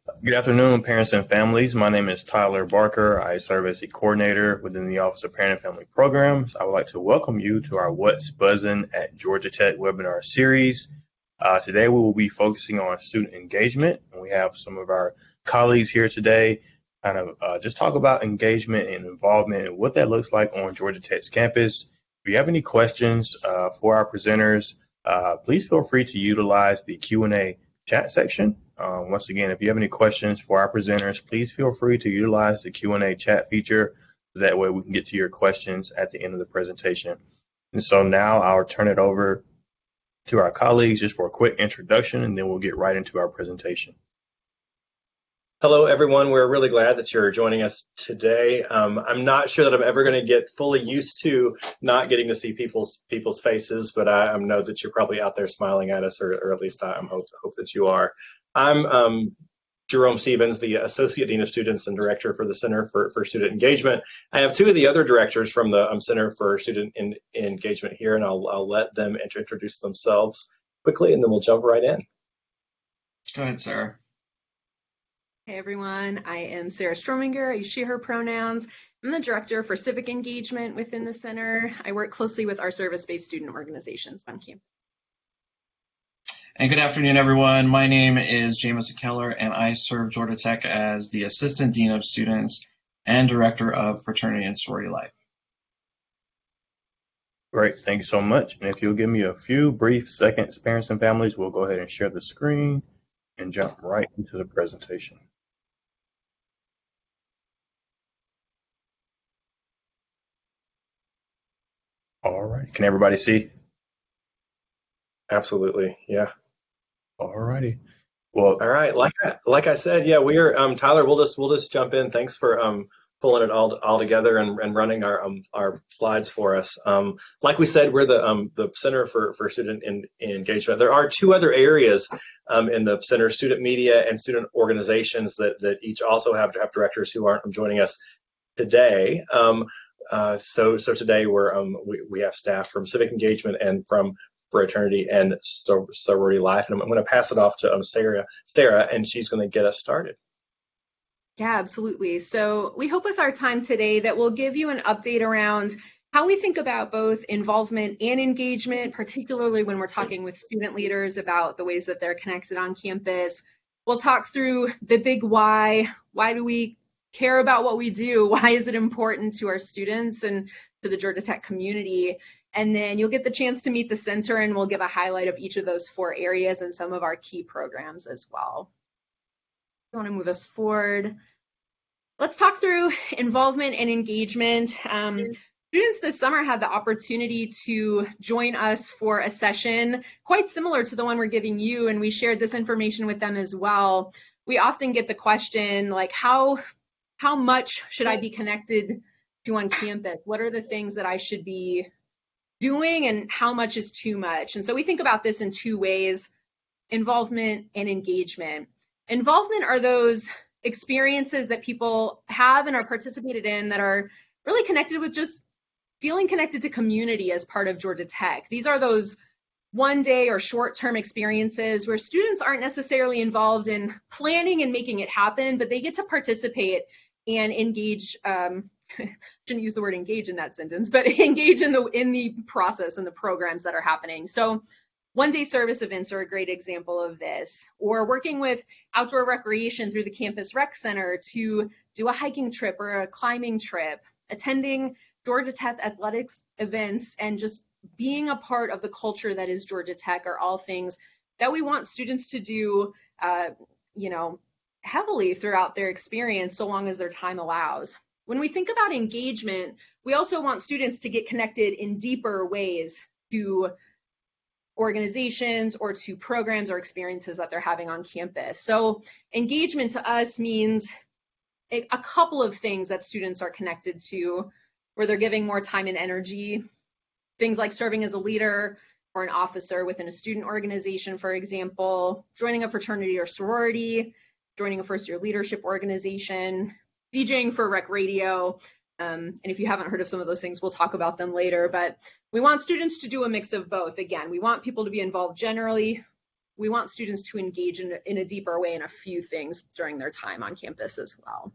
Good afternoon, parents and families. My name is Tyler Barker. I serve as the coordinator within the Office of Parent and Family Programs. I would like to welcome you to our What's Buzzin' at Georgia Tech webinar series. Today we will be focusing on student engagement, and we have some of our colleagues here today kind of just talk about engagement and involvement and what that looks like on Georgia Tech's campus. If you have any questions for our presenters, please feel free to utilize the Q&A chat section. Once again, if you have any questions for our presenters, please feel free to utilize the Q&A chat feature. That way we can get to your questions at the end of the presentation. And so now I'll turn it over to our colleagues just for a quick introduction, and then we'll get right into our presentation. Hello, everyone. We're really glad that you're joining us today. I'm not sure that I'm ever going to get fully used to not getting to see people's faces, but I know that you're probably out there smiling at us, or at least I hope that you are. I'm Jerome Stevens, the Associate Dean of Students and Director for the Center for Student Engagement. I have two of the other directors from the Center for Student Engagement here, and I'll let them introduce themselves quickly, and then we'll jump right in. Go ahead, Sarah. Hey everyone, I am Sarah Strominger. I use she, her pronouns. I'm the director for Civic Engagement within the center. I work closely with our service-based student organizations on campus. And good afternoon, everyone. My name is Jameson Keller, and I serve Georgia Tech as the Assistant Dean of Students and Director of Fraternity and Sorority Life. Great, thank you so much. And if you'll give me a few brief seconds, parents and families, we'll go ahead and share the screen and jump right into the presentation. All right, can everybody see? Absolutely, yeah. All righty. Well, all right. Like I said, yeah, we are. Tyler, we'll just jump in. Thanks for pulling it all together and running our slides for us. Like we said, we're the Center for Student Engagement. There are two other areas in the center: student media and student organizations that each also have directors who aren't joining us today. So today we have staff from Civic Engagement and from Fraternity and Sorority Life, and I'm going to pass it off to Sarah, and she's going to get us started. Yeah, absolutely. So we hope with our time today that we'll give you an update around how we think about both involvement and engagement, particularly when we're talking with student leaders about the ways that they're connected on campus. We'll talk through the big why. Why do we care about what we do? Why is it important to our students and to the Georgia Tech community? And then you'll get the chance to meet the center, and we'll give a highlight of each of those four areas and some of our key programs as well. I want to move us forward. Let's talk through involvement and engagement. Students this summer had the opportunity to join us for a session quite similar to the one we're giving you, and we shared this information with them as well. We often get the question, like, how much should I be connected to on campus? What are the things that I should be doing, and how much is too much? And so we think about this in two ways: involvement and engagement. Involvement are those experiences that people have and are participated in that are really connected with just feeling connected to community as part of Georgia Tech. These are those one-day or short-term experiences where students aren't necessarily involved in planning and making it happen, but they get to participate and engage. Shouldn't use the word engage in that sentence, but engage in the process and the programs that are happening. So one-day service events are a great example of this, or working with outdoor recreation through the campus rec center to do a hiking trip or a climbing trip, attending Georgia Tech athletics events, and just being a part of the culture that is Georgia Tech are all things that we want students to do, heavily throughout their experience, so long as their time allows. When we think about engagement, we also want students to get connected in deeper ways to organizations or to programs or experiences that they're having on campus. So engagement to us means a couple of things that students are connected to, where they're giving more time and energy. Things like serving as a leader or an officer within a student organization, for example, joining a fraternity or sorority, joining a first-year leadership organization, DJing for rec radio, and if you haven't heard of some of those things, we'll talk about them later. But we want students to do a mix of both. Again, we want people to be involved generally, we want students to engage in a deeper way in a few things during their time on campus as well.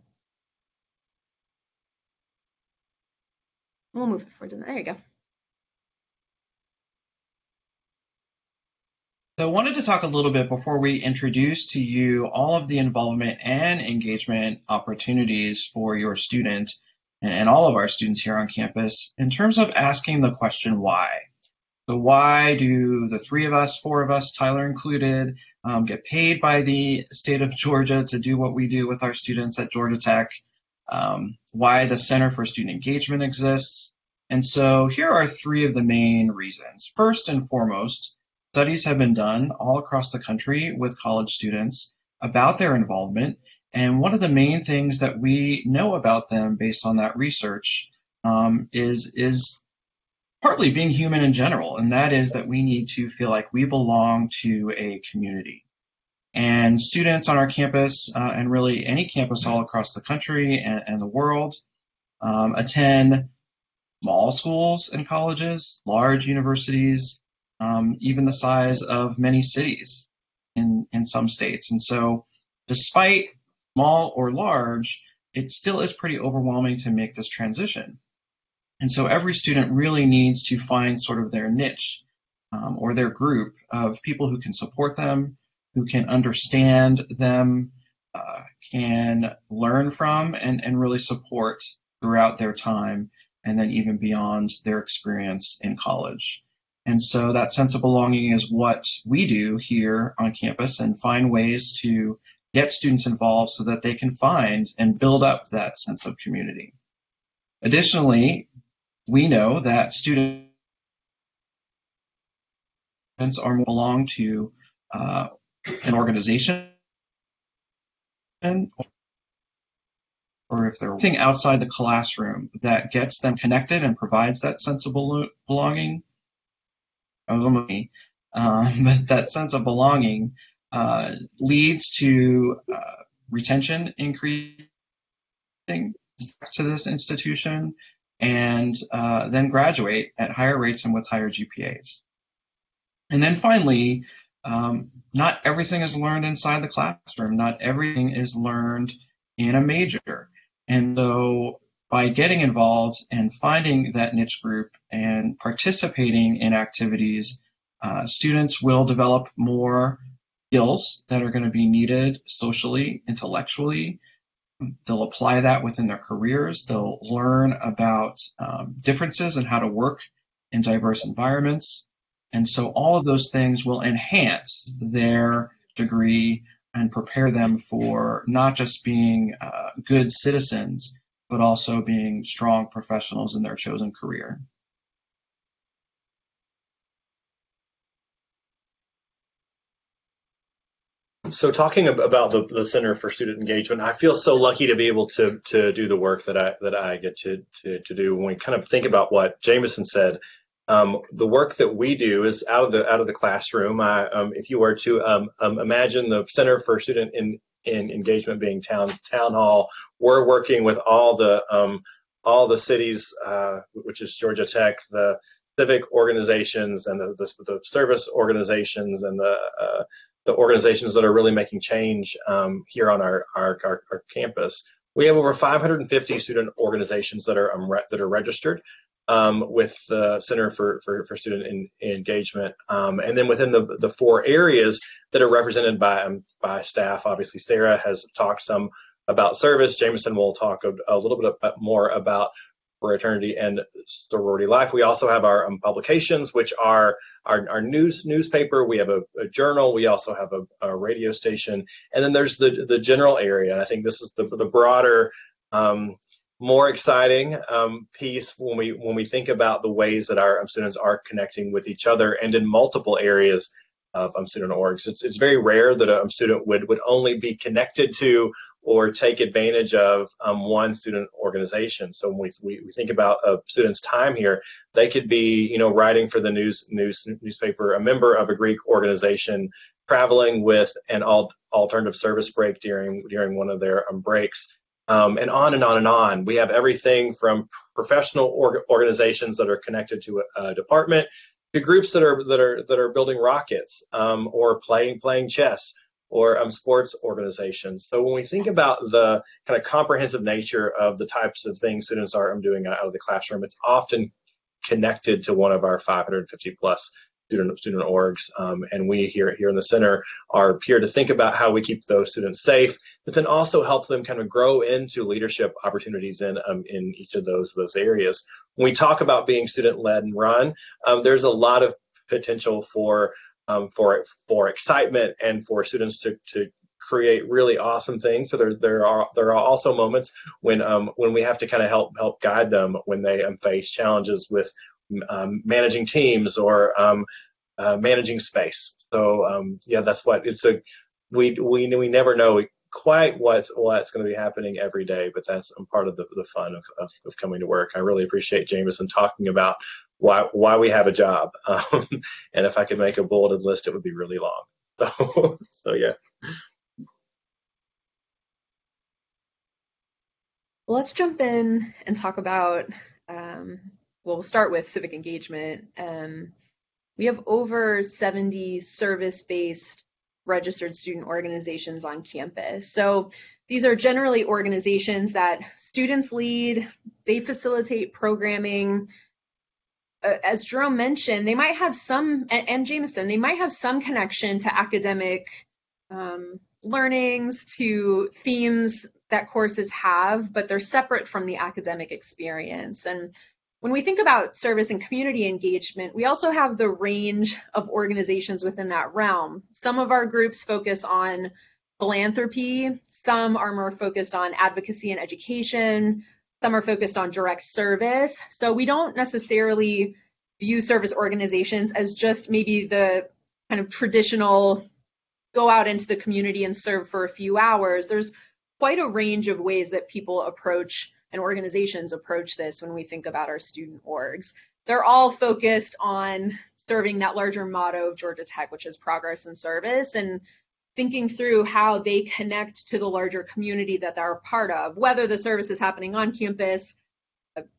We'll move it forward. There you go. So I wanted to talk a little bit before we introduce to you all of the involvement and engagement opportunities for your student and all of our students here on campus in terms of asking the question why. So why do the three of us, four of us, Tyler included, get paid by the state of Georgia to do what we do with our students at Georgia Tech? Why the Center for Student Engagement exists? And so here are three of the main reasons. First and foremost, studies have been done all across the country with college students about their involvement. And one of the main things that we know about them based on that research is partly being human in general, and that is that we need to feel like we belong to a community. And students on our campus, and really any campus all across the country and the world, attend small schools and colleges, large universities, even the size of many cities in some states. And so despite small or large, it still is pretty overwhelming to make this transition. And so every student really needs to find sort of their niche or their group of people who can support them, who can understand them, can learn from, and really support throughout their time, and then even beyond their experience in college. And so that sense of belonging is what we do here on campus, and find ways to get students involved so that they can find and build up that sense of community. Additionally, we know that students are belong to an organization, or if they're anything outside the classroom that gets them connected and provides that sense of belonging. But that sense of belonging leads to retention increasing to this institution, and then graduate at higher rates and with higher GPAs. And then finally, not everything is learned inside the classroom. Not everything is learned in a major. And so by getting involved and finding that niche group and participating in activities, students will develop more skills that are going to be needed socially, intellectually. They'll apply that within their careers. They'll learn about differences and how to work in diverse environments. And so all of those things will enhance their degree and prepare them for not just being good citizens, but also being strong professionals in their chosen career. So talking about the Center for Student Engagement, I feel so lucky to be able to do the work that I get to do. When we kind of think about what Jameson said, the work that we do is out of the classroom. If you were to imagine the Center for Student Engagement being town hall, we're working with all the cities, which is Georgia Tech, the civic organizations and the service organizations and the organizations that are really making change here on our campus. We have over 550 student organizations that are registered with the Center for Student Engagement, and then within the four areas that are represented by staff. Obviously, Sarah has talked some about service. Jameson will talk a little bit more about Fraternity and Sorority life. We also have our publications, which are our newspaper. We have a journal. We also have a radio station, and then there's the general area. And I think this is the broader, more exciting piece when we think about the ways that our students are connecting with each other and in multiple areas of student orgs. It's very rare that a student would only be connected to or take advantage of one student organization. So when we think about a student's time here, they could be, writing for the newspaper, a member of a Greek organization, traveling with an alternative service break during one of their breaks, and on and on and on. We have everything from professional organizations that are connected to a department to groups that are building rockets, or playing chess, or sports organizations. So when we think about the kind of comprehensive nature of the types of things students are doing out of the classroom, it's often connected to one of our 550 plus student orgs, and we here in the center are here to think about how we keep those students safe, but then also help them kind of grow into leadership opportunities in each of those areas. When we talk about being student-led and run, there's a lot of potential for excitement and for students to create really awesome things, but there are also moments when we have to kind of help guide them when they face challenges with managing teams or managing space. So yeah, that's what it's we never know quite what's going to be happening every day, but that's part of the fun of coming to work. I really appreciate Jameson talking about why we have a job, and if I could make a bulleted list, it would be really long. So yeah. Well, let's jump in and talk about, we'll start with civic engagement. We have over 70 service-based registered student organizations on campus. So these are generally organizations that students lead, they facilitate programming. As Jerome mentioned, they might have some, and Jameson, they might have some connection to academic learnings, to themes that courses have, but they're separate from the academic experience. And when we think about service and community engagement, we also have the range of organizations within that realm. Some of our groups focus on philanthropy, some are more focused on advocacy and education, some are focused on direct service. So we don't necessarily view service organizations as just maybe the kind of traditional go out into the community and serve for a few hours. There's quite a range of ways that people approach and organizations approach this when we think about our student orgs. They're all focused on serving that larger motto of Georgia Tech, which is progress and service, and thinking through how they connect to the larger community that they're a part of, whether the service is happening on campus,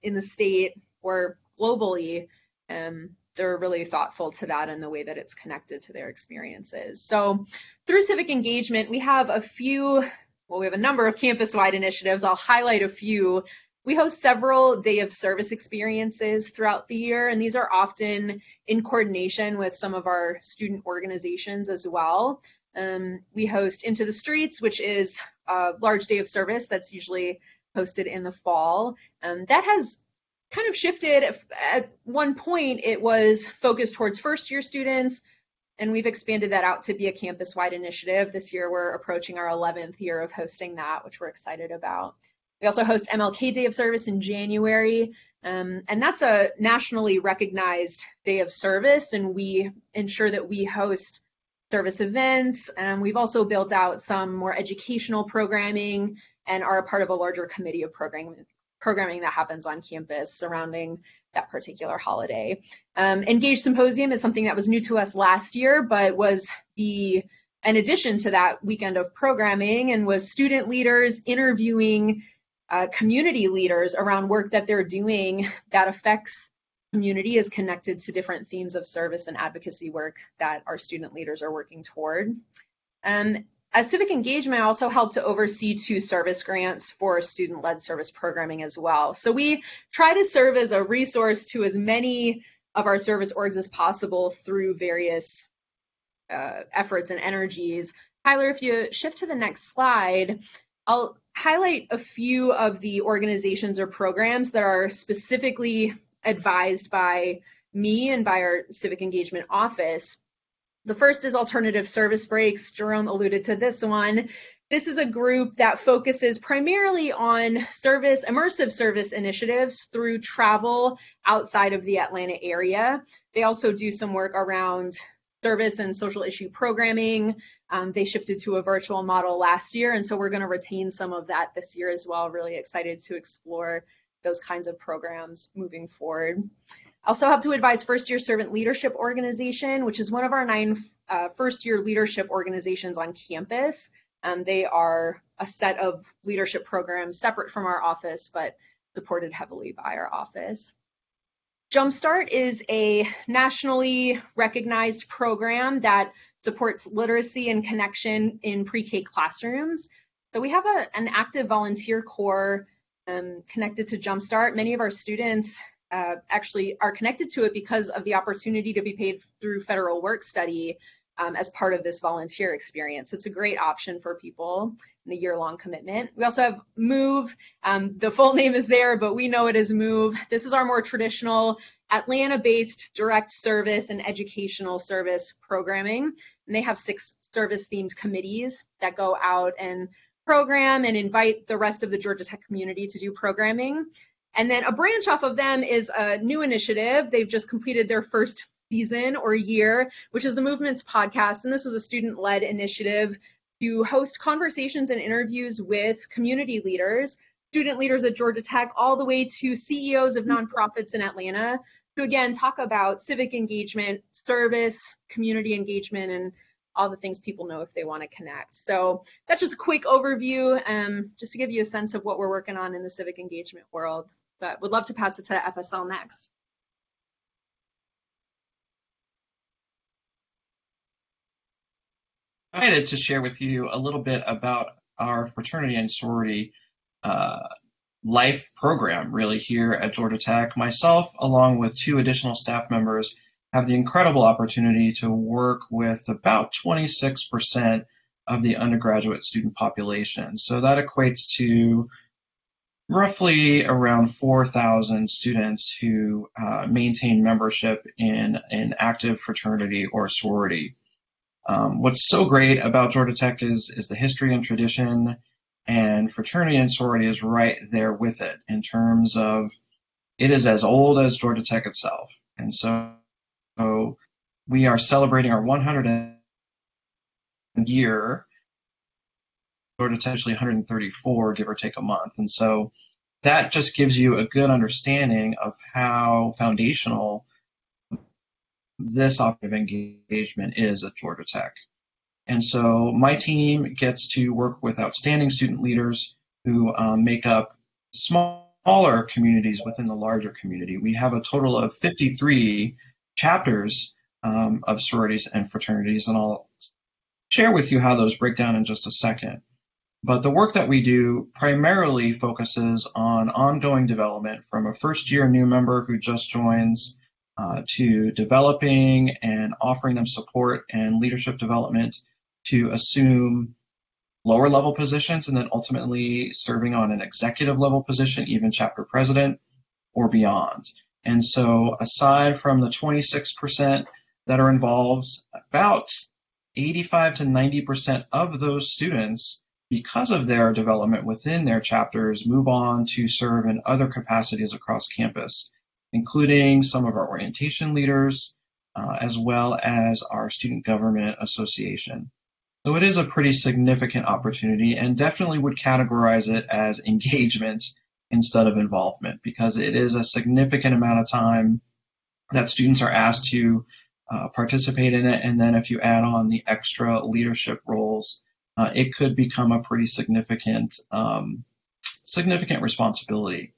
in the state, or globally. They're really thoughtful to that in the way that it's connected to their experiences. So through civic engagement, we have we have a number of campus-wide initiatives. I'll highlight a few. We host several day of service experiences throughout the year, and these are often in coordination with some of our student organizations as well. We host Into the Streets, which is a large day of service that's usually hosted in the fall. That has kind of shifted. At one point, it was focused towards first-year students, and we've expanded that out to be a campus-wide initiative. This year, we're approaching our 11th year of hosting that, which we're excited about. We also host MLK Day of Service in January, and that's a nationally recognized day of service, and we ensure that we host service events. We've also built out some more educational programming and are a part of a larger committee of programming that happens on campus surrounding that particular holiday. Engage Symposium is something that was new to us last year, but was an addition to that weekend of programming, and was student leaders interviewing community leaders around work that they're doing that affects community, is connected to different themes of service and advocacy work that our student leaders are working toward. As civic engagement, I also help to oversee 2 service grants for student-led service programming as well. So we try to serve as a resource to as many of our service orgs as possible through various efforts and energies. Tyler, if you shift to the next slide, I'll highlight a few of the organizations or programs that are specifically advised by me and by our civic engagement office. The first is Alternative Service Breaks. Jerome alluded to this one. This is a group that focuses primarily on immersive service initiatives through travel outside of the Atlanta area. They also do some work around service and social issue programming. They shifted to a virtual model last year, and so we're going to retain some of that this year as well. Really excited to explore those kinds of programs moving forward. I also have to advise First Year Servant Leadership Organization, which is one of our 9 first-year leadership organizations on campus. They are a set of leadership programs separate from our office, but supported heavily by our office. Jumpstart is a nationally recognized program that supports literacy and connection in pre-K classrooms. So we have an active volunteer corps connected to Jumpstart. Many of our students actually are connected to it because of the opportunity to be paid through federal work study as part of this volunteer experience. So it's a great option for people in a year-long commitment. We also have Move. The full name is there, but we know it as Move. This is our more traditional Atlanta-based direct service and educational service programming. And they have 6 service-themed committees that go out and program and invite the rest of the Georgia Tech community to do programming. And then a branch off of them is a new initiative. They've just completed their first season or year, which is the Movements podcast. And this was a student-led initiative to host conversations and interviews with community leaders, student leaders at Georgia Tech, all the way to CEOs of nonprofits in Atlanta, to again talk about civic engagement, service, community engagement, and all the things people know if they want to connect. So that's just a quick overview, just to give you a sense of what we're working on in the civic engagement world. But would love to pass it to FSL next. Excited to share with you a little bit about our fraternity and sorority life program really here at Georgia Tech. Myself, along with 2 additional staff members, have the incredible opportunity to work with about 26% of the undergraduate student population. So that equates to roughly around 4,000 students who maintain membership in an active fraternity or sorority. What's so great about Georgia Tech is the history and tradition, and fraternity and sorority is right there with it in terms of it is as old as Georgia Tech itself. And so we are celebrating our 100th year, Georgia Tech actually 134, give or take a month. And so that just gives you a good understanding of how foundational this operative engagement is at Georgia Tech. And so my team gets to work with outstanding student leaders who make up smaller communities within the larger community. We have a total of 53 chapters of sororities and fraternities, and I'll share with you how those break down in just a second. But the work that we do primarily focuses on ongoing development from a first-year new member who just joins to developing and offering them support and leadership development to assume lower level positions and then ultimately serving on an executive level position, even chapter president or beyond. And so aside from the 26% that are involved, about 85 to 90% of those students, because of their development within their chapters, move on to serve in other capacities across campus, including some of our orientation leaders, as well as our student government association. So it is a pretty significant opportunity, and definitely would categorize it as engagement instead of involvement, because it is a significant amount of time that students are asked to participate in it. And then if you add on the extra leadership roles, it could become a pretty significant responsibility.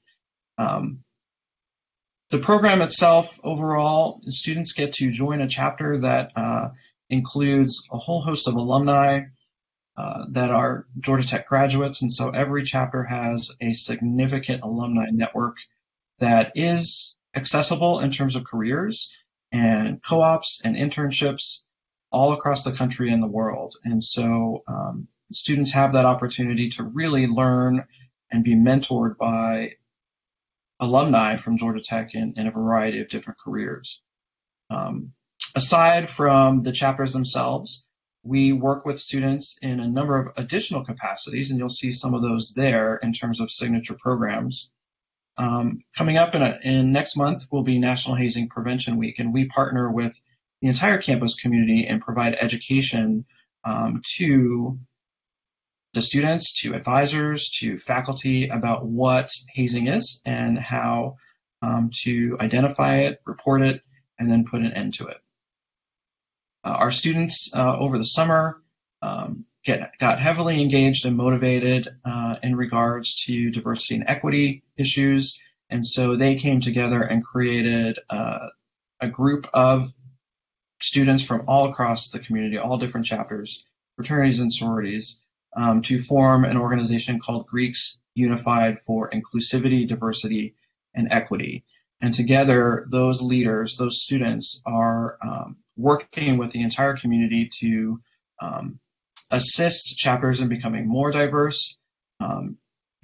The program itself, overall, students get to join a chapter that includes a whole host of alumni that are Georgia Tech graduates, and so every chapter has a significant alumni network that is accessible in terms of careers and co-ops and internships all across the country and the world. And so students have that opportunity to really learn and be mentored by alumni from Georgia Tech in a variety of different careers. Aside from the chapters themselves, we work with students in a number of additional capacities, and you'll see some of those there in terms of signature programs. Coming up in next month will be National Hazing Prevention Week, and we partner with the entire campus community and provide education to the students, to advisors, to faculty about what hazing is and how to identify it, report it, and then put an end to it. Our students over the summer got heavily engaged and motivated in regards to diversity and equity issues, And so they came together and created a group of students from all across the community, all different chapters, fraternities and sororities, to form an organization called Greeks Unified for Inclusivity, Diversity, and Equity. And together, those leaders, those students, are working with the entire community to assist chapters in becoming more diverse,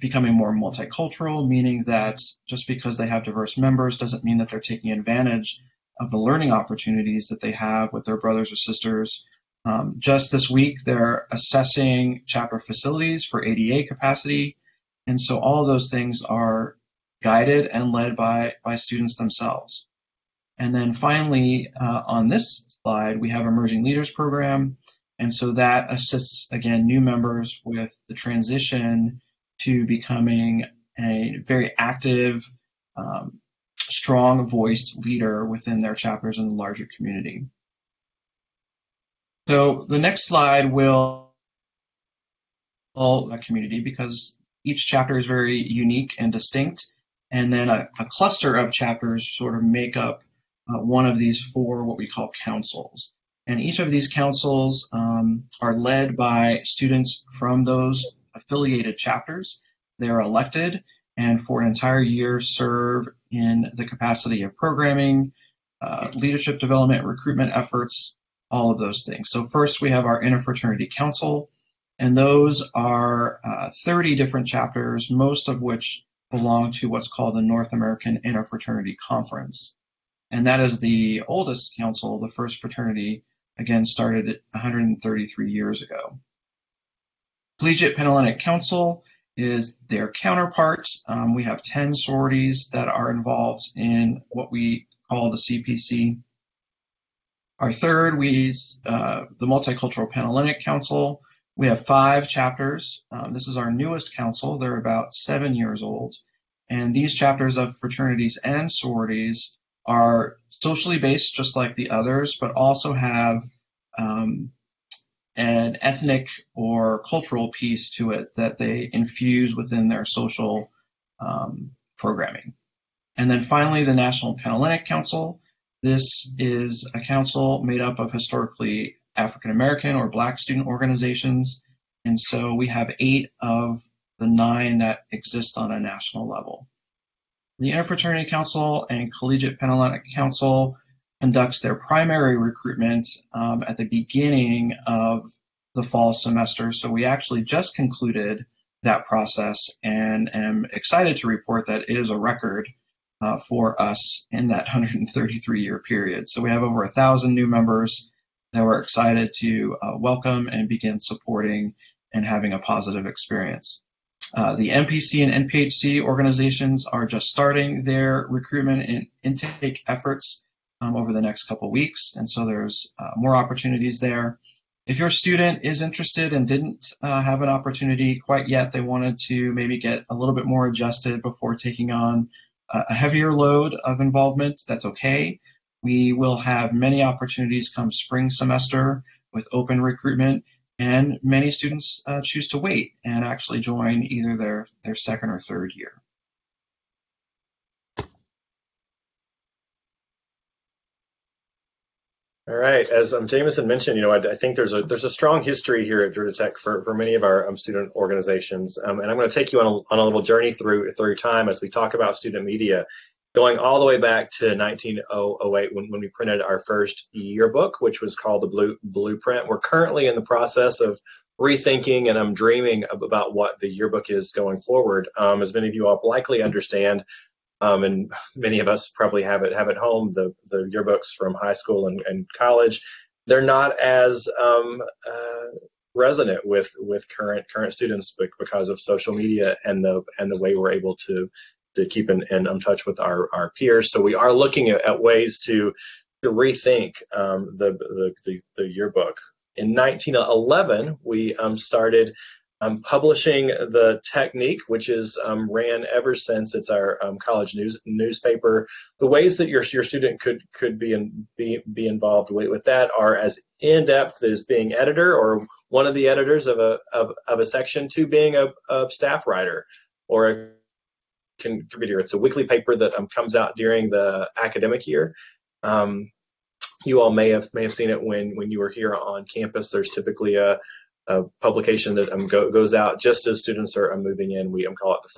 becoming more multicultural, meaning that just because they have diverse members doesn't mean that they're taking advantage of the learning opportunities that they have with their brothers or sisters. Just this week, they're assessing chapter facilities for ADA capacity. And so all of those things are guided and led by students themselves. And then finally, on this slide, we have Emerging Leaders Program. And so that assists, again, new members with the transition to becoming a very active, strong voiced leader within their chapters in the larger community. So the next slide will a community, because each chapter is very unique and distinct, and then a cluster of chapters sort of make up one of these four what we call councils. And each of these councils are led by students from those affiliated chapters. They're elected and for an entire year serve in the capacity of programming, leadership development, recruitment efforts, all of those things. So first we have our Interfraternity Council, and those are 30 different chapters, most of which belong to what's called the North American Interfraternity Conference. And that is the oldest council. The first fraternity, again, started 133 years ago. Collegiate Panhellenic Council is their counterpart. We have 10 sororities that are involved in what we call the CPC. Our third, the Multicultural Panhellenic Council. We have 5 chapters. This is our newest council. They're about 7 years old. And these chapters of fraternities and sororities are socially based, just like the others, but also have an ethnic or cultural piece to it that they infuse within their social programming. And then finally, the National Panhellenic Council. This is a council made up of historically African American or Black student organizations. And so we have 8 of the 9 that exist on a national level. The Interfraternity Council and Collegiate Panhellenic Council conducts their primary recruitment at the beginning of the fall semester. So we actually just concluded that process and am excited to report that it is a record for us in that 133-year period. So we have over 1,000 new members that we're excited to welcome and begin supporting and having a positive experience. The MPC and NPHC organizations are just starting their recruitment and intake efforts over the next couple weeks, and so there's more opportunities there. If your student is interested and didn't have an opportunity quite yet, they wanted to maybe get a little bit more adjusted before taking on a heavier load of involvement, that's okay. We will have many opportunities come spring semester with open recruitment, and many students choose to wait and actually join either their second or third year. All right, as Jameson mentioned, I think there's a strong history here at Georgia Tech for many of our student organizations, and I'm going to take you on a little journey through time as we talk about student media, going all the way back to 1908 when we printed our first yearbook, which was called the Blueprint. We're currently in the process of rethinking and I'm dreaming about what the yearbook is going forward. As many of you all likely understand, and many of us probably have at home, the yearbooks from high school and college, they're not as resonant with current students because of social media and the way we're able to keep in touch with our peers. So we are looking at ways to rethink the yearbook. In 1911, we started publishing the Technique, which is ran ever since. It's our college newspaper. The ways that your student could be involved with that are as in depth as being editor or one of the editors of a section, to being a staff writer or a co-curricular. It's a weekly paper that comes out during the academic year. You all may have seen it when you were here on campus. There's typically a publication that goes out just as students are moving in. We call it the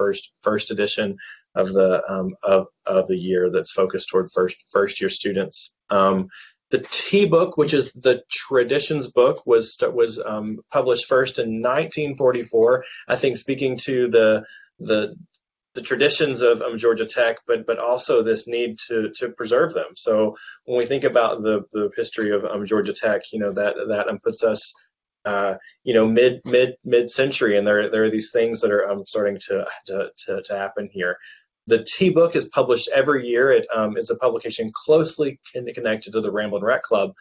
first edition of the year that's focused toward first year students. The T book, which is the traditions book, was published first in 1944. I think speaking to the traditions of Georgia Tech, but also this need to preserve them. So when we think about the history of Georgia Tech, that puts us mid-century, and there are these things that are starting to happen here. The T book is published every year. It is a publication closely connected to the Ramblin' Rec Club,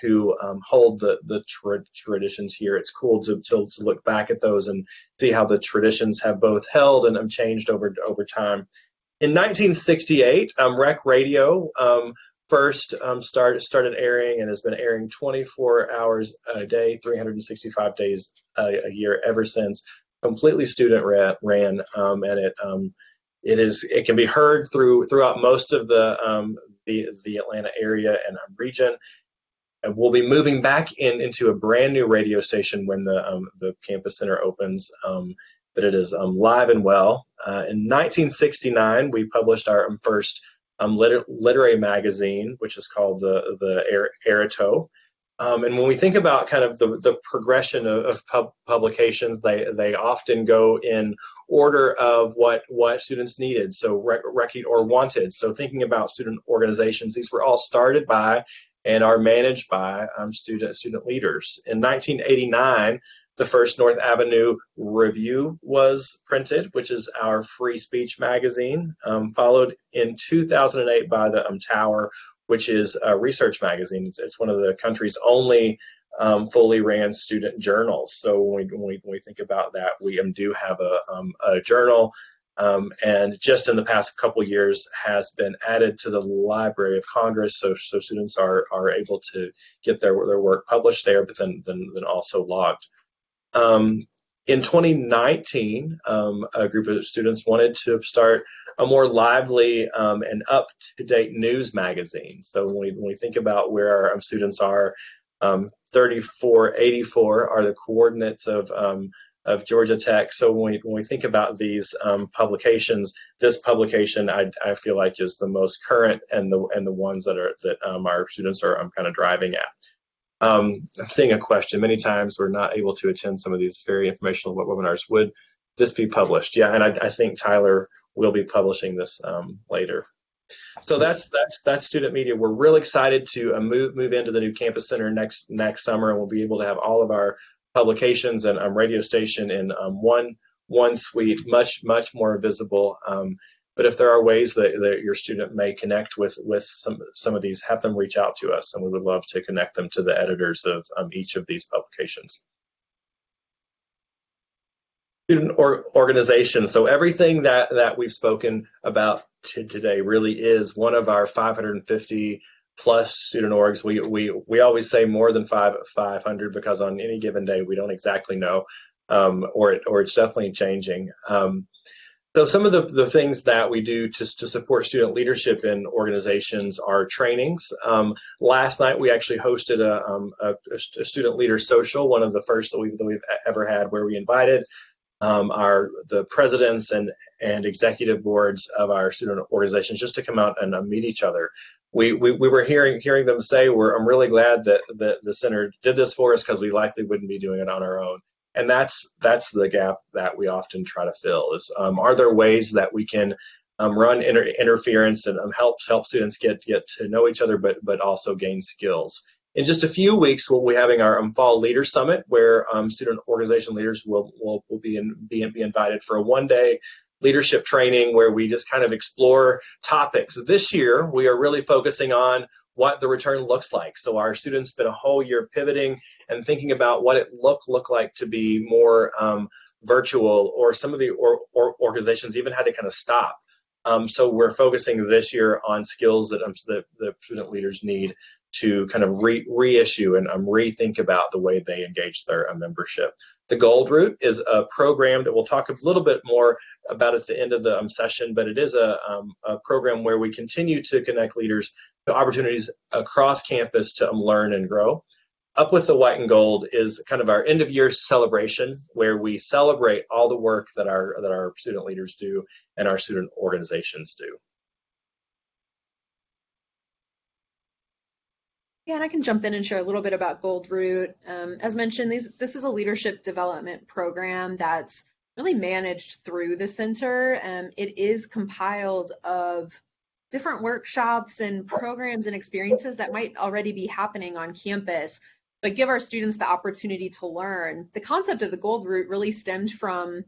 who hold the traditions here. It's cool to look back at those and see how the traditions have both held and changed over time. In 1968, Rec Radio first started airing and has been airing 24 hours a day, 365 days a year ever since. Completely student ran, and it can be heard throughout most of the Atlanta area and region. And we'll be moving back into a brand new radio station when the campus center opens, but it is live and well. In 1969, we published our first literary magazine, which is called the Erito. And when we think about kind of the progression of publications, they often go in order of what students needed, so or wanted. So thinking about student organizations, these were all started by and are managed by student leaders. In 1989, the first North Avenue Review was printed, which is our free speech magazine, followed in 2008 by the Tower, which is a research magazine. It's one of the country's only fully ran student journals. So when we think about that, we do have a journal, and just in the past couple years has been added to the Library of Congress, so students are able to get their work published there, but then also logged. In 2019, a group of students wanted to start a more lively and up-to-date news magazine. So when we think about where our students are, 3484 are the coordinates of Georgia Tech. So when we think about these publications, this publication I feel like is the most current and the ones that our students are kind of driving at. I'm seeing a question. Many times we're not able to attend some of these very informational webinars. Would this be published? Yeah, and I think Tyler will be publishing this later. So that's student media. We're really excited to move into the new campus center next summer, and we'll be able to have all of our publications and radio station in one suite, much more visible. But if there are ways that your student may connect with some of these, have them reach out to us, and we would love to connect them to the editors of each of these publications. Student organizations. So everything that we've spoken about today really is one of our 550 plus student orgs. We always say more than 500 because on any given day we don't exactly know, or it's definitely changing. So some of the things that we do to support student leadership in organizations are trainings. Last night we actually hosted a student leader social, one of the first that we've ever had, where we invited the presidents and executive boards of our student organizations just to come out and meet each other. We were hearing them say, I'm really glad that the center did this for us because we likely wouldn't be doing it on our own. And that's the gap that we often try to fill is, are there ways that we can run interference and help students get to know each other, but also gain skills. In just a few weeks, we'll be having our Fall Leader Summit, where student organization leaders will be invited for a one-day leadership training where we just kind of explore topics. This year, we are really focusing on what the return looks like. So our students spent a whole year pivoting and thinking about what it look like to be more virtual, or some of the organizations even had to kind of stop. So we're focusing this year on skills that the student leaders need to kind of reissue and rethink about the way they engage their membership. The Gold Route is a program that we'll talk a little bit more about at the end of the session, but it is a program where we continue to connect leaders to opportunities across campus to learn and grow. Up with the White and Gold is kind of our end of year celebration, where we celebrate all the work that our student leaders do and our student organizations do. Yeah, and I can jump in and share a little bit about Gold Route. As mentioned, this is a leadership development program that's really managed through the center. It is compiled of different workshops and programs and experiences that might already be happening on campus, but give our students the opportunity to learn. The concept of the Gold Route really stemmed from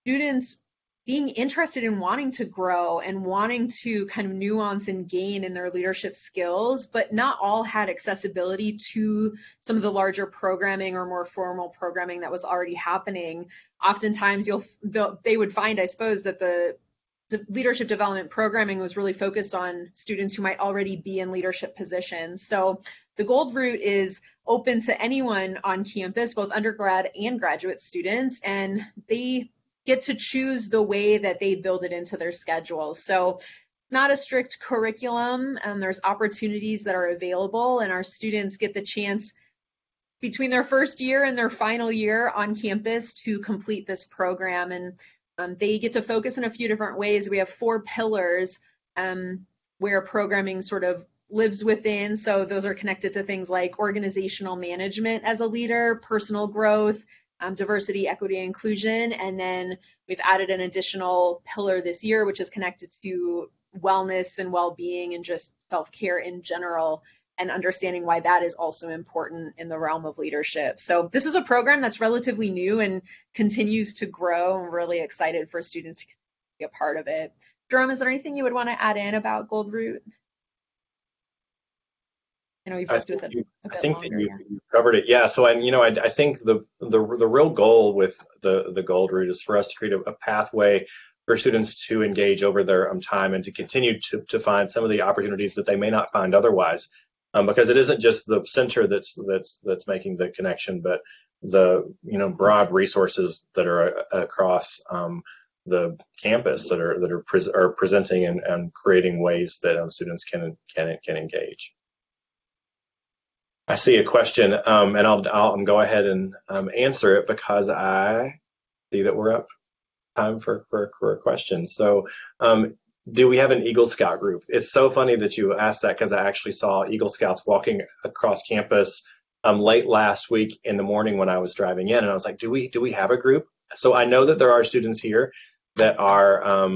students being interested in wanting to grow and wanting to kind of nuance and gain in their leadership skills, but not all had accessibility to some of the larger programming or more formal programming that was already happening. Oftentimes they would find, I suppose, that the leadership development programming was really focused on students who might already be in leadership positions. So the Gold Route is open to anyone on campus, both undergrad and graduate students, and they get to choose the way that they build it into their schedule. So it's not a strict curriculum. There's opportunities that are available, and our students get the chance between their first year and their final year on campus to complete this program. And they get to focus in a few different ways. We have 4 pillars where programming sort of lives within. So those are connected to things like organizational management as a leader, personal growth, diversity, equity, and inclusion. And then we've added an additional pillar this year, which is connected to wellness and well-being and just self-care in general, and understanding why that is also important in the realm of leadership. So this is a program that's relatively new and continues to grow. I'm really excited for students to be a part of it. Jerome, is there anything you would want to add in about Gold Route? I know you've worked with it a bit longer. You covered it. Yeah. So I think the real goal with the Gold Route is for us to create a pathway for students to engage over their time and to continue to find some of the opportunities that they may not find otherwise. Because it isn't just the center that's making the connection, but the broad resources that are across the campus that are presenting and creating ways that students can engage. I see a question, and I'll go ahead and answer it because I see that we're up time for questions. So, do we have an Eagle Scout group? It's so funny that you asked that because I actually saw Eagle Scouts walking across campus late last week in the morning when I was driving in, and I was like, do we have a group? So I know that there are students here that are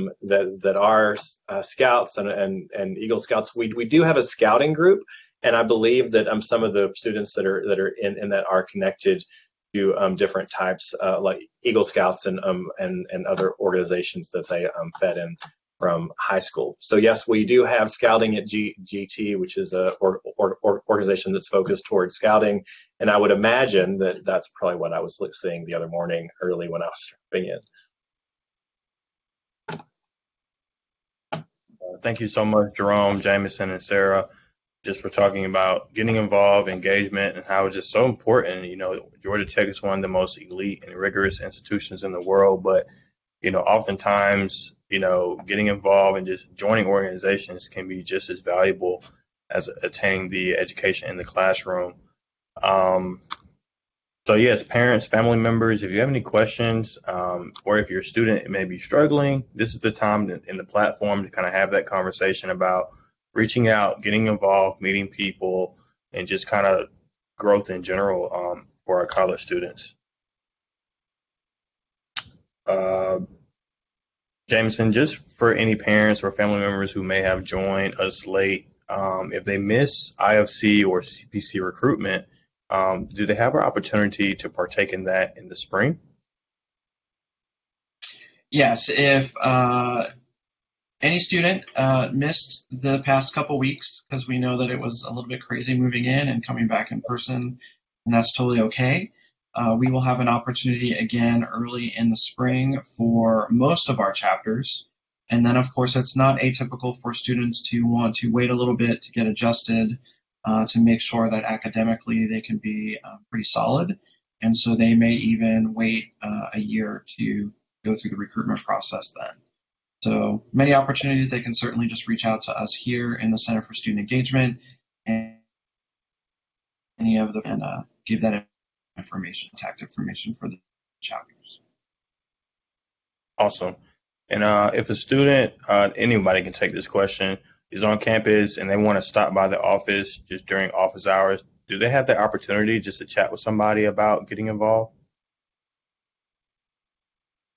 Scouts and Eagle Scouts. We do have a scouting group. And I believe that some of the students that are in that are connected to different types, like Eagle Scouts and other organizations that they fed in from high school. So yes, we do have Scouting at GT, which is a organization that's focused towards scouting. And I would imagine that that's probably what I was seeing the other morning early when I was dropping in. Thank you so much, Jerome, Jameson, and Sarah, just for talking about getting involved, engagement, and how it's just so important. Georgia Tech is one of the most elite and rigorous institutions in the world, but, oftentimes, getting involved and just joining organizations can be just as valuable as attaining the education in the classroom. So yes, parents, family members, if you have any questions, or if your student may be struggling, this is the time in the platform to kind of have that conversation about reaching out, getting involved, meeting people, and just kind of growth in general for our college students. Jameson, just for any parents or family members who may have joined us late, if they miss IFC or CPC recruitment, do they have an opportunity to partake in that in the spring? Yes, if any student missed the past couple weeks, because we know that it was a little bit crazy moving in and coming back in person, and that's totally okay. We will have an opportunity again early in the spring for most of our chapters. And then, of course, it's not atypical for students to want to wait a little bit to get adjusted to make sure that academically they can be pretty solid. And so they may even wait a year to go through the recruitment process then. So many opportunities. They can certainly just reach out to us here in the Center for Student Engagement and any of them and give that information, contact information for the chapters. Awesome. And if a student, anybody can take this question, is on campus and they want to stop by the office just during office hours, do they have the opportunity just to chat with somebody about getting involved?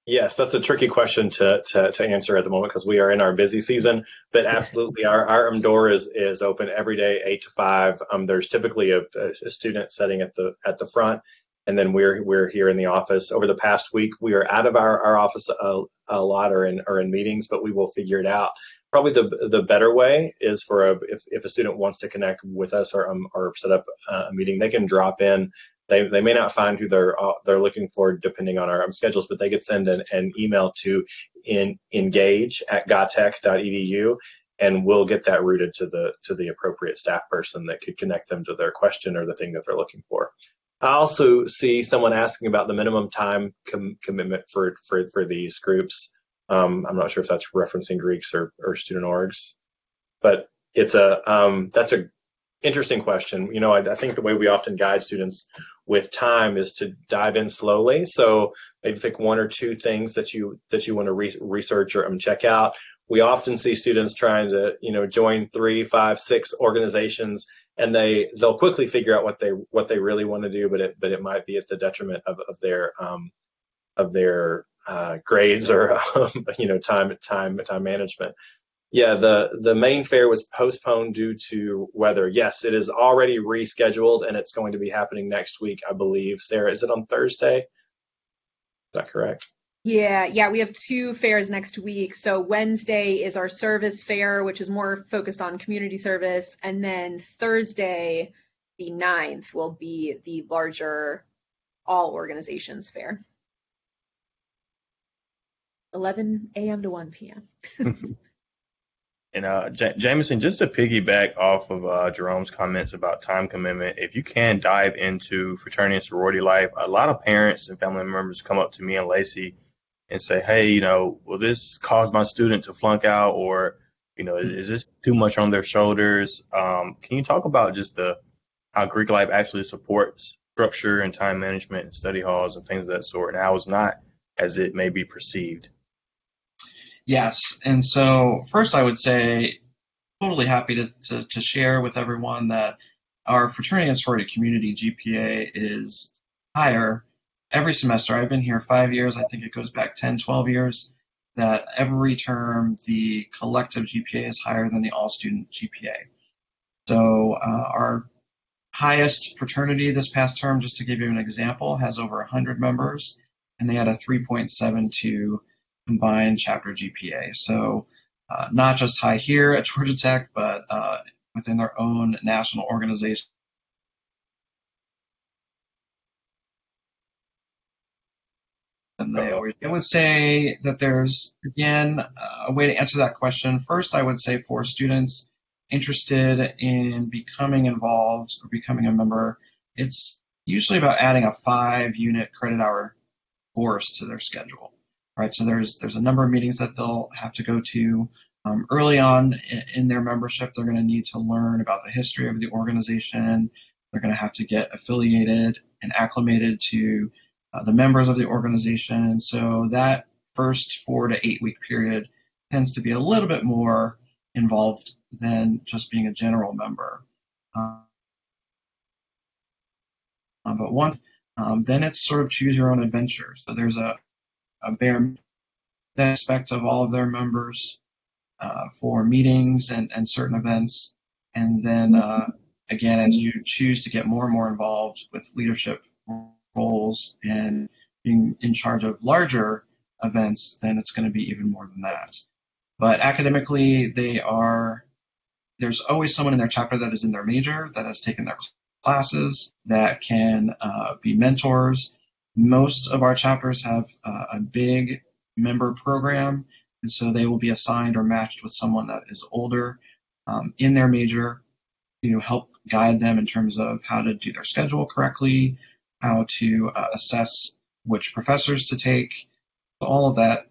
Yes, that's a tricky question to answer at the moment because we are in our busy season. But absolutely, our door is open every day, 8 to 5. There's typically a student sitting at the front, and then we're here in the office. Over the past week, we are out of our office a lot or in meetings, but we will figure it out. Probably the better way is for if a student wants to connect with us or set up a meeting, they can drop in. They may not find who they're looking for depending on our schedules, but they could send an email to engage@gatech.edu, and we'll get that routed to the appropriate staff person that could connect them to their question or the thing that they're looking for. I also see someone asking about the minimum time commitment for these groups. I'm not sure if that's referencing Greeks or student orgs, but that's a interesting question. You know, I think the way we often guide students with time is to dive in slowly. So maybe pick one or two things that you want to research or check out. We often see students trying to, join 3, 5, 6 organizations, and they'll quickly figure out what they really want to do, but it might be at the detriment of their grades or time management. Yeah, the main fair was postponed due to weather. Yes, it is already rescheduled, and it's going to be happening next week, I believe. Sarah, is it on Thursday? Is that correct? Yeah, we have 2 fairs next week. So Wednesday is our service fair, which is more focused on community service. And then Thursday, the 9th, will be the larger all organizations fair. 11 a.m. to 1 p.m. And Jameson, just to piggyback off of Jerome's comments about time commitment, if you can dive into fraternity and sorority life, a lot of parents and family members come up to me and Lacey and say, hey, will this cause my student to flunk out, or, is this too much on their shoulders? Can you talk about just how Greek life actually supports structure and time management and study halls and things of that sort, and how it's not as it may be perceived? Yes, and so first I would say totally happy to share with everyone that our fraternity and sorority community GPA is higher every semester. I've been here 5 years. I think it goes back 10, 12 years, that every term the collective GPA is higher than the all-student GPA. So our highest fraternity this past term, just to give you an example, has over 100 members, and they had a 3.72 combined chapter GPA. So not just high here at Georgia Tech, but within their own national organization. And I would say that there's, again, a way to answer that question. First, I would say for students interested in becoming involved or becoming a member, it's usually about adding a 5-unit credit hour course to their schedule. Right, so there's a number of meetings that they'll have to go to. Early on in their membership, they're going to need to learn about the history of the organization. They're going to have to get affiliated and acclimated to the members of the organization. And so that first 4 to 8 week period tends to be a little bit more involved than just being a general member. But once, then it's sort of choose your own adventure. So there's a bare aspect of all of their members for meetings and certain events. And then, again, as you choose to get more and more involved with leadership roles and being in charge of larger events, then it's going to be even more than that. But academically, there's always someone in their chapter that is in their major, that has taken their classes, that can be mentors. Most of our chapters have a big member program, and so they will be assigned or matched with someone that is older in their major. to help guide them in terms of how to do their schedule correctly, how to assess which professors to take. So all of that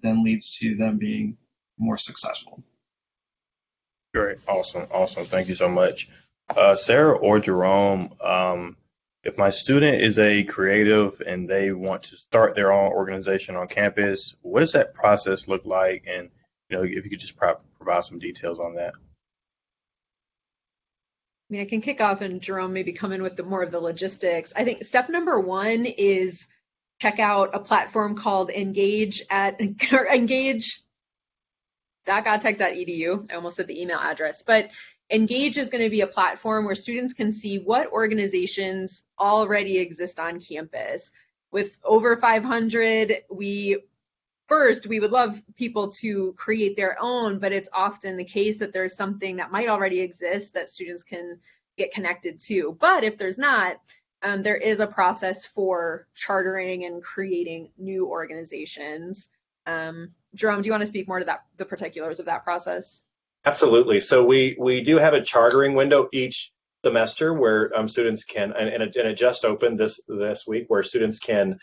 then leads to them being more successful. Great. Awesome. Awesome. Thank you so much. Sarah or Jerome, if my student is a creative and they want to start their own organization on campus, what does that process look like? And, if you could just provide some details on that. I mean, I can kick off and Jerome maybe come in with more of the logistics. I think step number one is check out a platform called engage.godtech.edu. I almost said the email address, but Engage is going to be a platform where students can see what organizations already exist on campus. With over 500, we would love people to create their own, but it's often the case that there's something that might already exist that students can get connected to. But if there's not, there is a process for chartering and creating new organizations. Jerome, do you want to speak more to the particulars of that process? Absolutely. So we do have a chartering window each semester where students can, and it just opened this week, where students can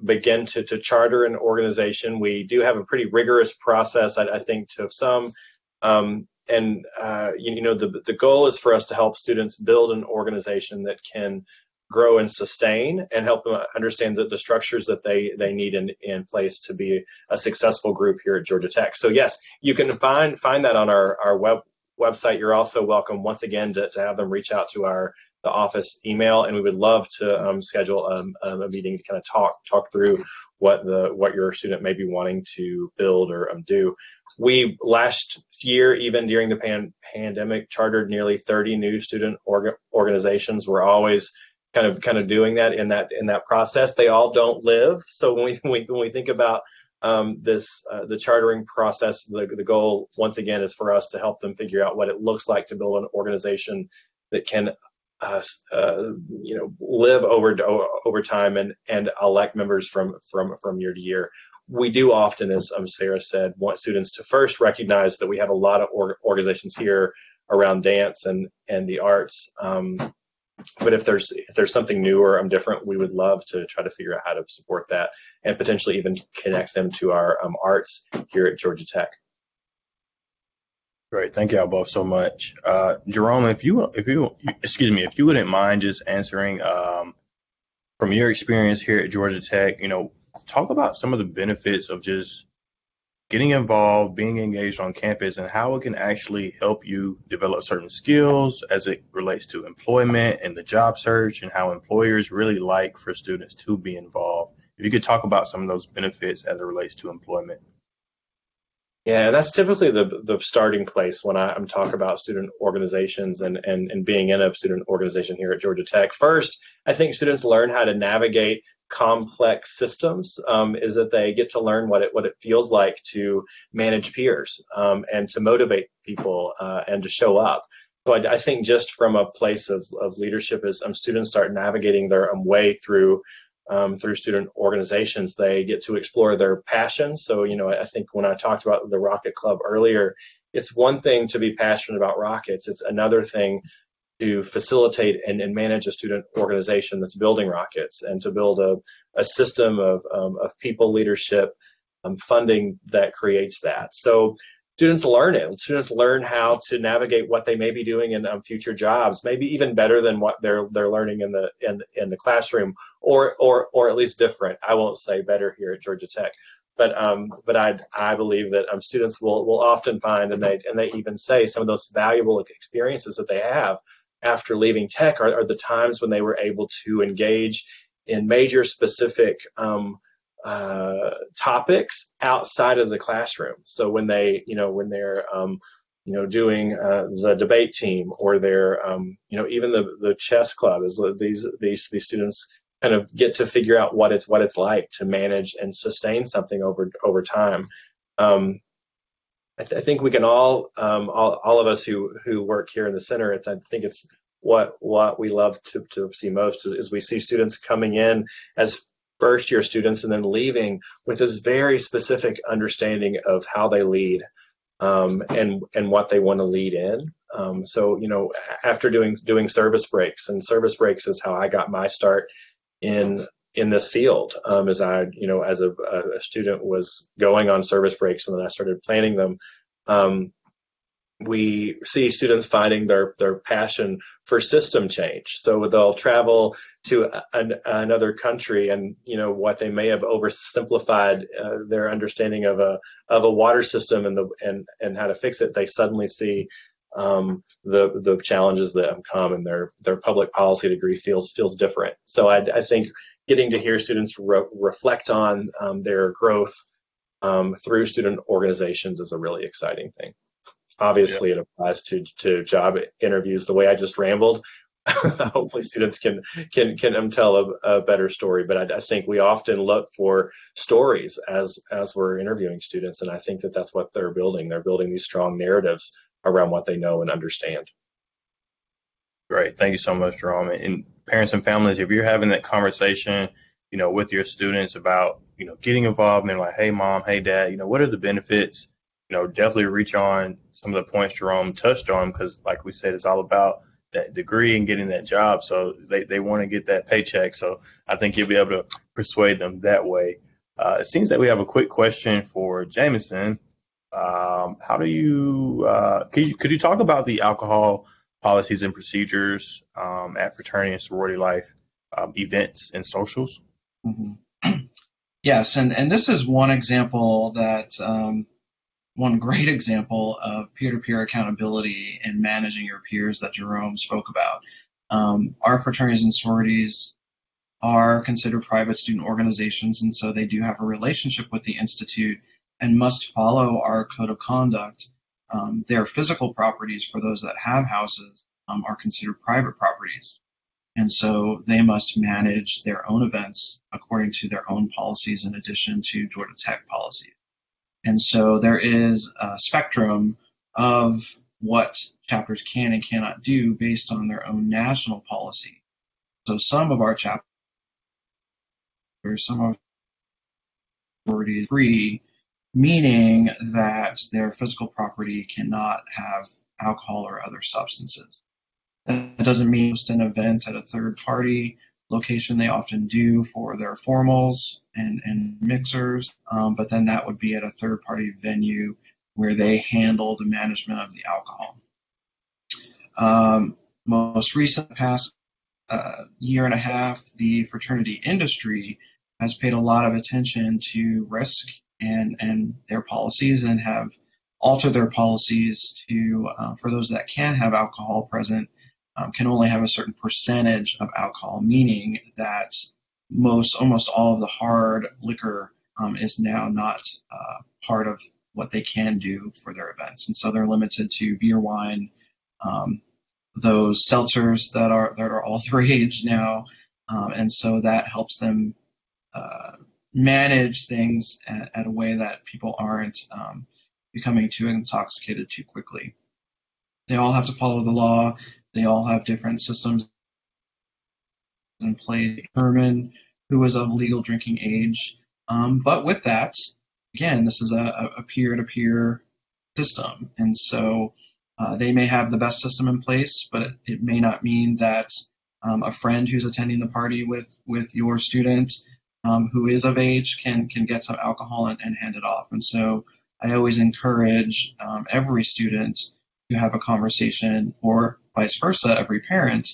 begin to charter an organization. We do have a pretty rigorous process, I think, to some. The goal is for us to help students build an organization that can grow and sustain and help them understand the structures that they need in place to be a successful group here at Georgia Tech. So yes, you can find that on our website. You're also welcome once again to have them reach out to the office email, and we would love to schedule a meeting to kind of talk through what your student may be wanting to build or do. We last year, even during the pandemic, chartered nearly 30 new student organizations. We're always kind of doing that in that process. They all don't live, so when we think about the chartering process, the goal once again is for us to help them figure out what it looks like to build an organization that can live over time and elect members from year to year. We do often, as Sarah said, want students to first recognize that we have a lot of organizations here around dance and the arts. But if there's something new or different, we would love to try to figure out how to support that and potentially even connect them to our arts here at Georgia Tech. Great, thank y'all both so much. Jerome, if you wouldn't mind just answering from your experience here at Georgia Tech, talk about some of the benefits of just getting involved, being engaged on campus, and how it can actually help you develop certain skills as it relates to employment and the job search, and how employers really like for students to be involved. If you could talk about some of those benefits as it relates to employment. Yeah, that's typically the starting place when I'm talking about student organizations and being in a student organization here at Georgia Tech. First, I think students learn how to navigate complex systems, is that they get to learn what it feels like to manage peers and to motivate people and to show up. So I think just from a place of leadership, as students start navigating their way through student organizations, they get to explore their passions. So, I think when I talked about the Rocket Club earlier, it's one thing to be passionate about rockets. It's another thing to facilitate and manage a student organization that's building rockets, and to build a system of people leadership funding that creates that. So students learn it. Students learn how to navigate what they may be doing in future jobs, maybe even better than what they're learning in the classroom, or at least different. I won't say better here at Georgia Tech, but I believe that students will often find, and they even say, some of those valuable experiences that they have after leaving Tech are the times when they were able to engage in major specific topics outside of the classroom. So when they're doing the debate team, or they're even the chess club, is these students kind of get to figure out what it's like to manage and sustain something over time. I think we can all of us who work here in the center, I think it's what we love to see most is we see students coming in as first-year students and then leaving with this very specific understanding of how they lead and what they want to lead in. So, after doing service breaks, and service breaks is how I got my start in this field, as I, as a student was going on service breaks, and then I started planning them. We see students finding their passion for system change. So they'll travel to another country, and what they may have oversimplified their understanding of a water system and how to fix it. They suddenly see the challenges that come, and their public policy degree feels different. So I think getting to hear students reflect on their growth through student organizations is a really exciting thing. Obviously, It applies to job interviews. The way I just rambled, hopefully students can tell a better story. But I think we often look for stories as we're interviewing students, and I think that's what they're building. They're building these strong narratives around what they know and understand. Great. Thank you so much, Jerome. And parents and families, if you're having that conversation, with your students about, getting involved, and they're like, hey, mom, hey, dad, what are the benefits? Definitely reach on some of the points Jerome touched on, because like we said, it's all about that degree and getting that job. So they want to get that paycheck. So I think you'll be able to persuade them that way. It seems that we have a quick question for Jameson. How do you, could you talk about the alcohol policies and procedures at fraternity and sorority life events and socials? Mm-hmm. Yes, and this is one example that one great example of peer-to-peer accountability and managing your peers that Jerome spoke about. Our fraternities and sororities are considered private student organizations, and so they do have a relationship with the Institute and must follow our code of conduct. Their physical properties, for those that have houses, are considered private properties. And so they must manage their own events according to their own policies in addition to Georgia Tech policies. And so there is a spectrum of what chapters can and cannot do based on their own national policy. So some of our chapters, some of sororities free, meaning that their physical property cannot have alcohol or other substances. That doesn't mean host an event at a third party location. They often do for their formals and mixers, but then that would be at a third party venue where they handle the management of the alcohol. Most recent past year and a half, the fraternity industry has paid a lot of attention to risk and their policies, and have altered their policies to, for those that can have alcohol present, can only have a certain percentage of alcohol, meaning that almost all of the hard liquor is now not part of what they can do for their events. And so they're limited to beer, wine, those seltzers that are all the rage now. And so that helps them manage things at a way that people aren't becoming too intoxicated too quickly. They all have to follow the law. They all have different systems in place to determine who is of legal drinking age. But with that, again, this is a peer-to-peer system. And so they may have the best system in place, but it may not mean that a friend who's attending the party with your student who is of age can get some alcohol and hand it off. And so I always encourage every student to have a conversation, or vice versa, every parent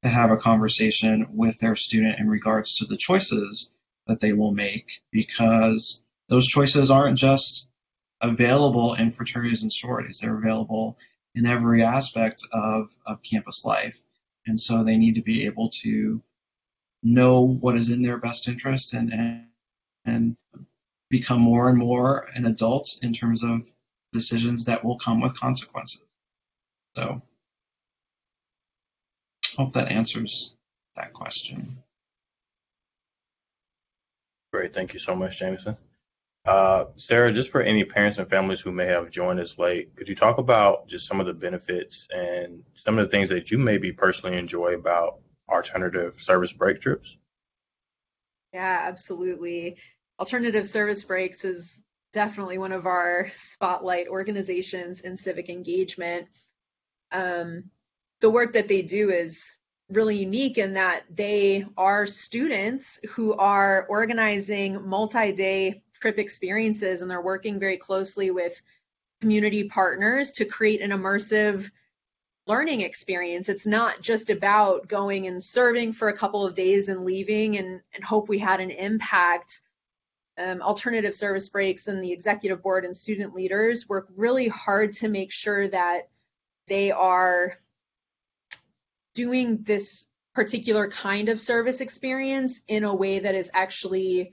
to have a conversation with their student in regards to the choices that they will make, because those choices aren't just available in fraternities and sororities. They're available in every aspect of campus life. And so they need to be able to know what is in their best interest and become more and more an adult in terms of decisions that will come with consequences. So hope that answers that question. Great. Thank you so much, Jameson. Sarah, just for any parents and families who may have joined us late, could you talk about just some of the benefits and some of the things that you maybe personally enjoy about alternative service break trips? Yeah, absolutely. Alternative Service Breaks is definitely one of our spotlight organizations in civic engagement. the work that they do is really unique in that they are students who are organizing multi-day trip experiences, and they're working very closely with community partners to create an immersive learning experience. It's not just about going and serving for a couple of days and leaving and hope we had an impact. Alternative service breaks and the executive board and student leaders work really hard to make sure that they are doing this particular kind of service experience in a way that is actually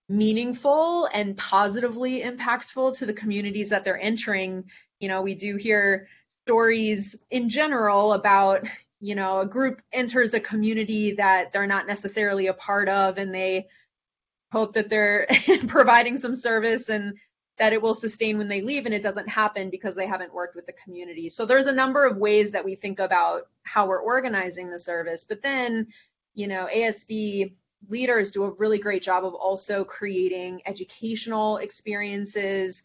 meaningful and positively impactful to the communities that they're entering. You know, we do hear stories in general about, you know, a group enters a community that they're not necessarily a part of, and they hope that they're providing some service and that it will sustain when they leave, and it doesn't happen because they haven't worked with the community. So there's a number of ways that we think about how we're organizing the service, but then, you know, ASB leaders do a really great job of also creating educational experiences.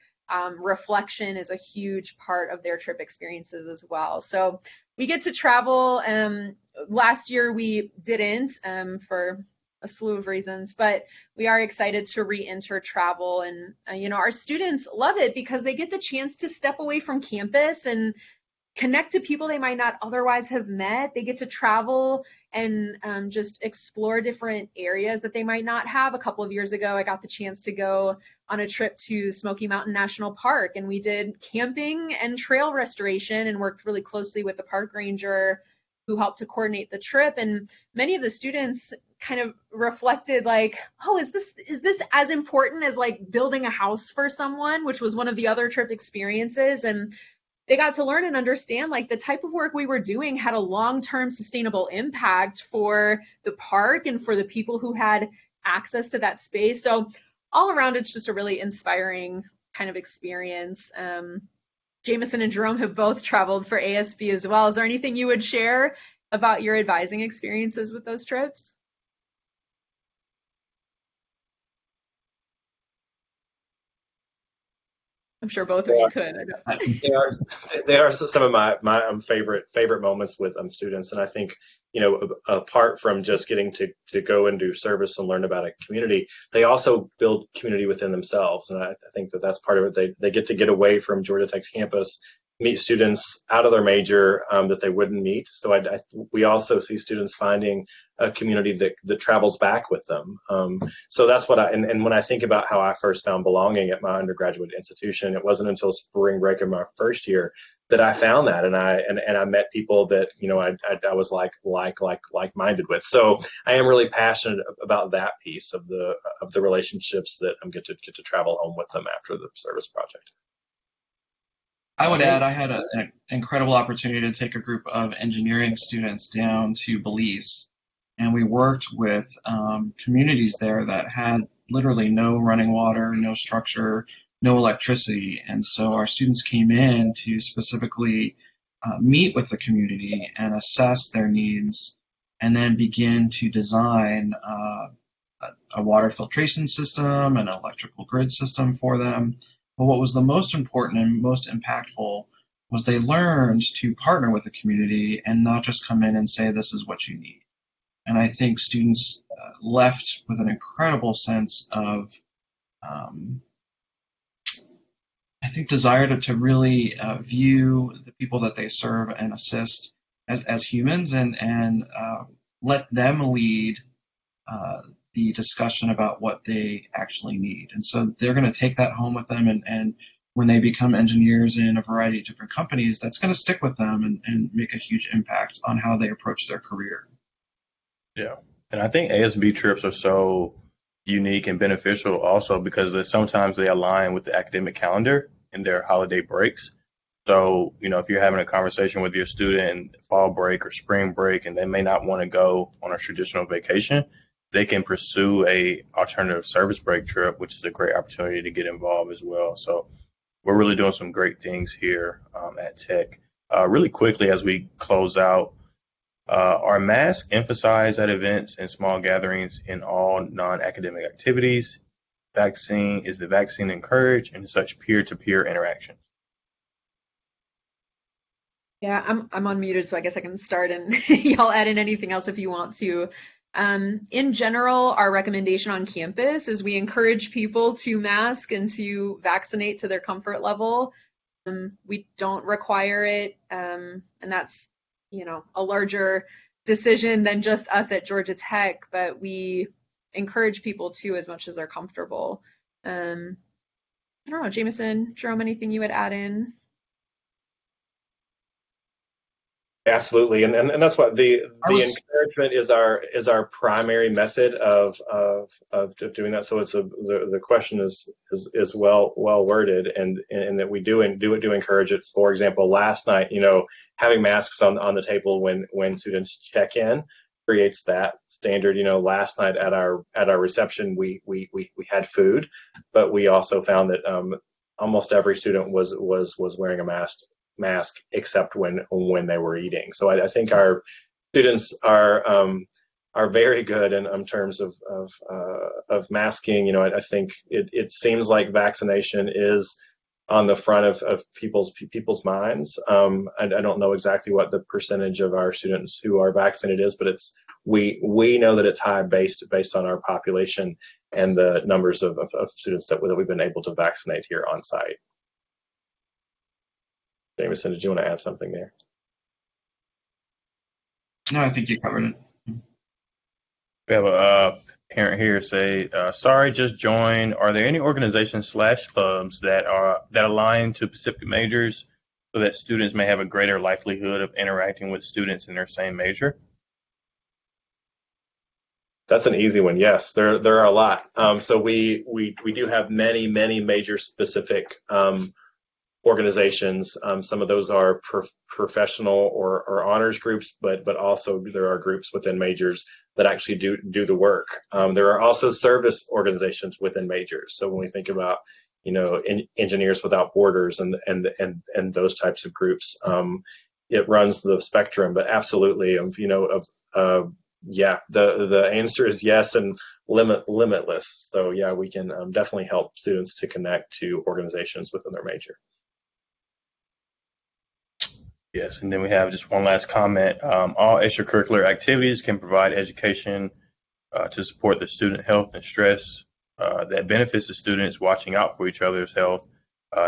Reflection is a huge part of their trip experiences as well. So we get to travel. Last year we didn't for a slew of reasons, but we are excited to re-enter travel. And, you know, our students love it because they get the chance to step away from campus and connect to people they might not otherwise have met. They get to travel and just explore different areas that they might not have. A couple of years ago, I got the chance to go on a trip to Smoky Mountain National Park, and we did camping and trail restoration and worked really closely with the park ranger who helped to coordinate the trip. And many of the students kind of reflected like, oh, is this as important as like building a house for someone, which was one of the other trip experiences. And they got to learn and understand like the type of work we were doing had a long-term sustainable impact for the park and for the people who had access to that space. So all around, it's just a really inspiring kind of experience. Jameson and Jerome have both traveled for ASB as well. Is there anything you would share about your advising experiences with those trips? I'm sure both of you could. They are some of my favorite moments with students, and I think, you know, apart from just getting to go and do service and learn about a community, they also build community within themselves, and I think that that's part of it. They get away from Georgia Tech's campus, meet students out of their major that they wouldn't meet. So we also see students finding a community that travels back with them. So that's what and when I think about how I first found belonging at my undergraduate institution, it wasn't until spring break of my first year that I found that, and I met people that, you know, I was like-minded with. So I am really passionate about that piece of the relationships that I get to travel home with them after the service project. I would add, I had an incredible opportunity to take a group of engineering students down to Belize, and we worked with communities there that had literally no running water, no structure, no electricity. And so our students came in to specifically meet with the community and assess their needs, and then begin to design a water filtration system, an electrical grid system for them. But what was the most important and most impactful was they learned to partner with the community and not just come in and say, this is what you need. And I think students left with an incredible sense of, desire to really view the people that they serve and assist as humans, and let them lead the discussion about what they actually need. And so they're going to take that home with them, and when they become engineers in a variety of different companies, that's going to stick with them and make a huge impact on how they approach their career. Yeah, and I think ASB trips are so unique and beneficial also because sometimes they align with the academic calendar and their holiday breaks. So, you know, if you're having a conversation with your student in fall break or spring break and they may not want to go on a traditional vacation, they can pursue a alternative service break trip, which is a great opportunity to get involved as well. So we're really doing some great things here at Tech. Really quickly as we close out, are masks emphasized at events and small gatherings in all non-academic activities? Is the vaccine encouraged in such peer-to-peer interactions? Yeah, I'm unmuted, so I guess I can start and y'all add in anything else if you want to. In general, our recommendation on campus is we encourage people to mask and to vaccinate to their comfort level. We don't require it, and that's, a larger decision than just us at Georgia Tech, but we encourage people to as much as they're comfortable. I don't know, Jameson, Jerome, anything you would add in? Absolutely, and that's what the I the would encouragement is our primary method of doing that. So the question is well worded, and that we do encourage it. For example, last night, having masks on the table when students check in creates that standard. Last night at our reception, we had food, but we also found that almost every student was wearing a mask except when they were eating. So I think our students are very good in terms of masking. I think it seems like vaccination is on the front of people's minds. I don't know exactly what the percentage of our students who are vaccinated is, but we know that it's high based on our population and the numbers of students that we've been able to vaccinate here on site. Jameson, did you want to add something there? No, I think you covered it. We have a parent here say, sorry, just joined. Are there any organizations / clubs that align to Pacific majors so that students may have a greater likelihood of interacting with students in their same major? That's an easy one. Yes, there are a lot. So we do have many major specific organizations. Some of those are professional or honors groups, but also there are groups within majors that actually do the work. There are also service organizations within majors. So when we think about Engineers Without Borders and those types of groups, it runs the spectrum. But absolutely, yeah, the answer is yes, and limitless. So yeah, we can definitely help students to connect to organizations within their major. Yes, and then we have just one last comment. All extracurricular activities can provide education to support the student health and stress that benefits the students watching out for each other's health.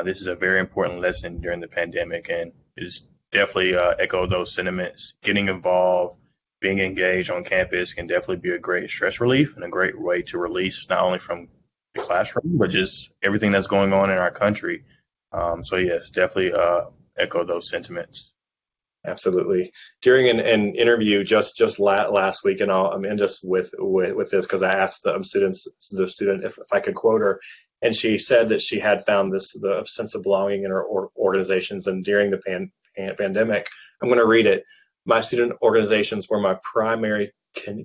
This is a very important lesson during the pandemic, and it's definitely echo those sentiments. Getting involved, being engaged on campus can definitely be a great stress relief and a great way to release not only from the classroom, but just everything that's going on in our country. So yes, definitely echo those sentiments. Absolutely. During an interview just last week, and I'll end us with this because I asked the student if I could quote her, and she said that she had found the sense of belonging in her organizations, and during the pandemic, I'm going to read it. My student organizations were my primary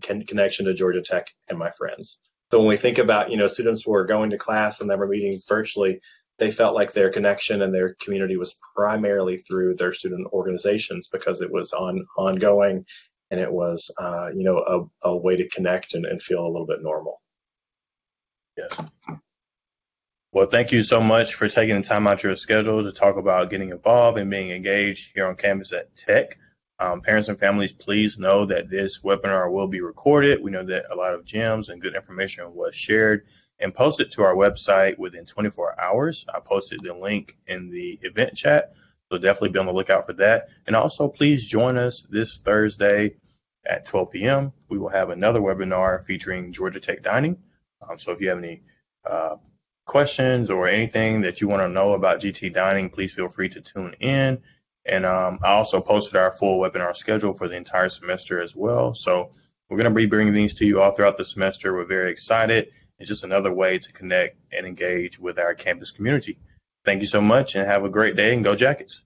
connection to Georgia Tech and my friends. So when we think about students who are going to class and then we're meeting virtually, they felt like their connection and their community was primarily through their student organizations because it was ongoing, and it was a way to connect and feel a little bit normal. Yes. Well, thank you so much for taking the time out of your schedule to talk about getting involved and being engaged here on campus at Tech. Parents and families, please know that this webinar will be recorded. We know that a lot of gems and good information was shared and posted to our website within 24 hours. I posted the link in the event chat, so definitely be on the lookout for that. And also, please join us this Thursday at 12 p.m. We will have another webinar featuring Georgia Tech Dining. So if you have any questions or anything that you want to know about GT Dining, please feel free to tune in. And I also posted our full webinar schedule for the entire semester as well. So we're going to be bringing these to you all throughout the semester. We're very excited. It's just another way to connect and engage with our campus community. Thank you so much and have a great day, and go Jackets.